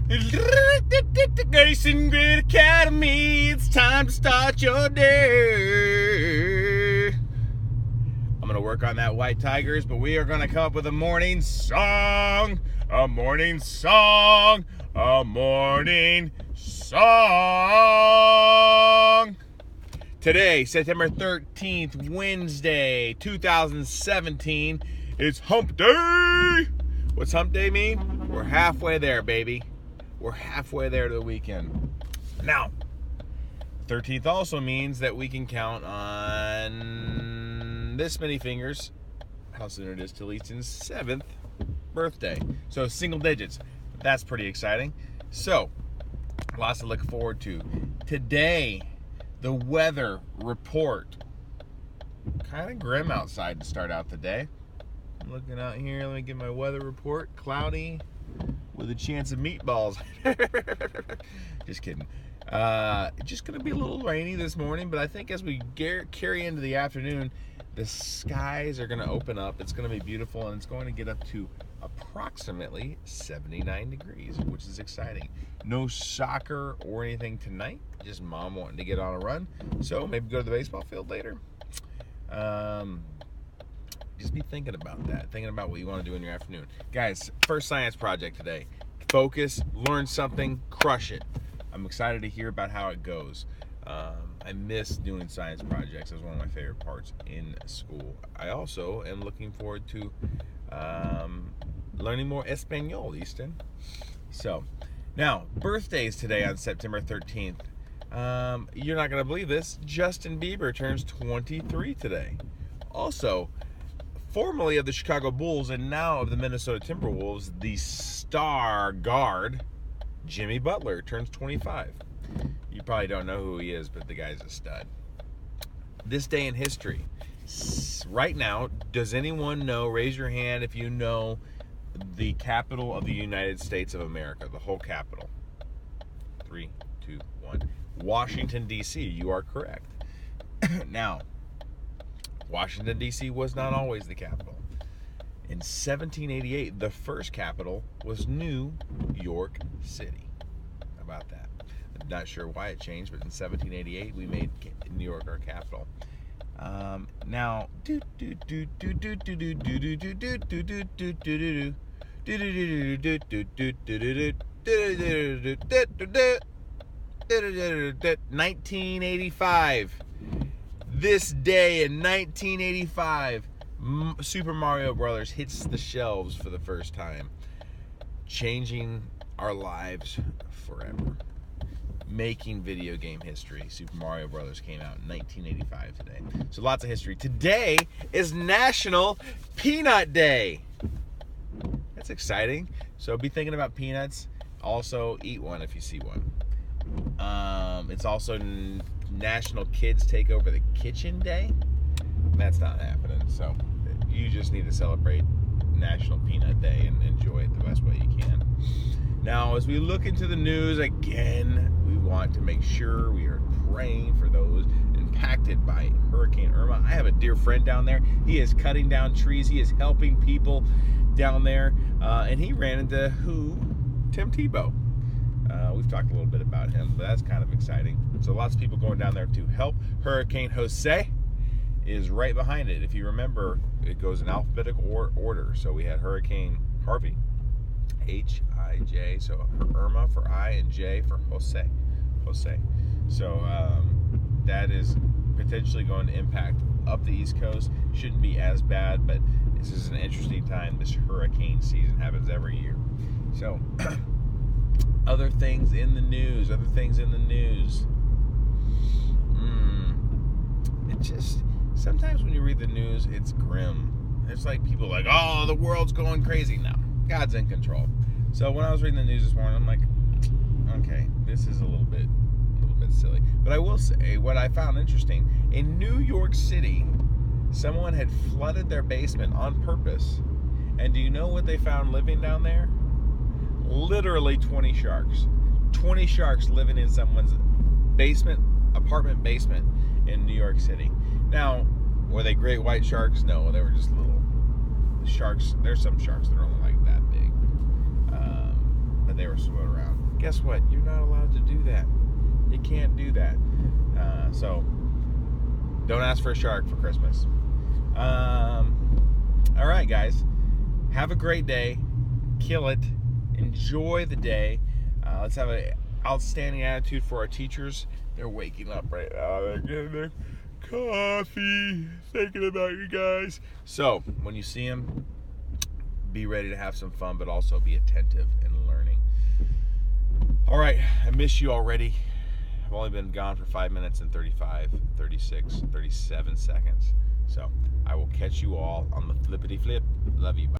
Grace and Grit Academy, it's time to start your day. I'm going to work on that White Tigers, but we are going to come up with a morning song. A morning song. A morning song. Today, September 13th, Wednesday, 2017, it's Hump Day. What's Hump Day mean? We're halfway there, baby. We're halfway there to the weekend. Now, 13th also means that we can count on this many fingers how soon it is till Easton's 7th birthday. So single digits. That's pretty exciting. So, lots to look forward to. Today, the weather report. Kind of grim outside to start out the day. I'm looking out here. Let me get my weather report. Cloudy with a chance of meatballs. Just kidding. Just going to be a little rainy this morning, but I think as we carry into the afternoon, the skies are going to open up. It's going to be beautiful, and it's going to get up to approximately 79 degrees, which is exciting. No soccer or anything tonight. Just mom wanting to get on a run. So maybe go to the baseball field later. Just be thinking about that. Thinking about what you want to do in your afternoon. Guys, first science project today. Focus, learn something, crush it. I'm excited to hear about how it goes. I miss doing science projects. It was one of my favorite parts in school. I also am looking forward to learning more Espanol, Easton. So, now, birthdays today on September 13th. You're not going to believe this. Justin Bieber turns 23 today. Also, formerly of the Chicago Bulls and now of the Minnesota Timberwolves, the star guard, Jimmy Butler, turns 25. You probably don't know who he is, but the guy's a stud. This day in history. Right now, does anyone know, raise your hand if you know the capital of the United States of America, the whole capital. 3, 2, 1. Washington, D.C. You are correct. Now, Washington, D.C. was not always the capital. In 1788, the first capital was New York City. How about that? I'm not sure why it changed, but in 1788, we made New York our capital. Now, 1985. This day in 1985, Super Mario Brothers hits the shelves for the first time, changing our lives forever. Making video game history. Super Mario Brothers came out in 1985 today. So lots of history. Today is National Peanut Day. That's exciting. So be thinking about peanuts. Also, eat one if you see one. It's also National Kids Take Over the Kitchen Day. That's not happening. So you just need to celebrate National Peanut Day and enjoy it the best way you can. Now, as we look into the news again, we want to make sure we are praying for those impacted by Hurricane Irma. I have a dear friend down there. He is cutting down trees. He is helping people down there. And he ran into who? Tim Tebow. We've talked a little bit about him, but that's kind of exciting. So lots of people going down there to help. Hurricane Jose is right behind it. If you remember, it goes in alphabetical order. So we had Hurricane Harvey, H-I-J, so Irma for I and J for Jose. So that is potentially going to impact up the East Coast. Shouldn't be as bad, but this is an interesting time. This hurricane season happens every year. So other things in the news. It just, sometimes when you read the news, it's grim. It's like people are like, oh, the world's going crazy. No, God's in control. So when I was reading the news this morning, I'm like, okay, this is a little bit silly. But I will say, what I found interesting, in New York City, someone had flooded their basement on purpose. And do you know what they found living down there? Literally 20 sharks. 20 sharks living in someone's apartment basement in New York City. Now, were they great white sharks? No, they were just little sharks. There's some sharks that are only like that big. But they were first one around. Guess what? You're not allowed to do that. You can't do that. So don't ask for a shark for Christmas. All right, guys. Have a great day. Kill it. Enjoy the day. Let's have an outstanding attitude for our teachers. They're waking up right now. They're getting their coffee, thinking about you guys. So when you see them, be ready to have some fun, but also be attentive and learning. All right, I miss you already. I've only been gone for 5 minutes and 35, 36, 37 seconds. So I will catch you all on the flippity flip. Love you. Bye.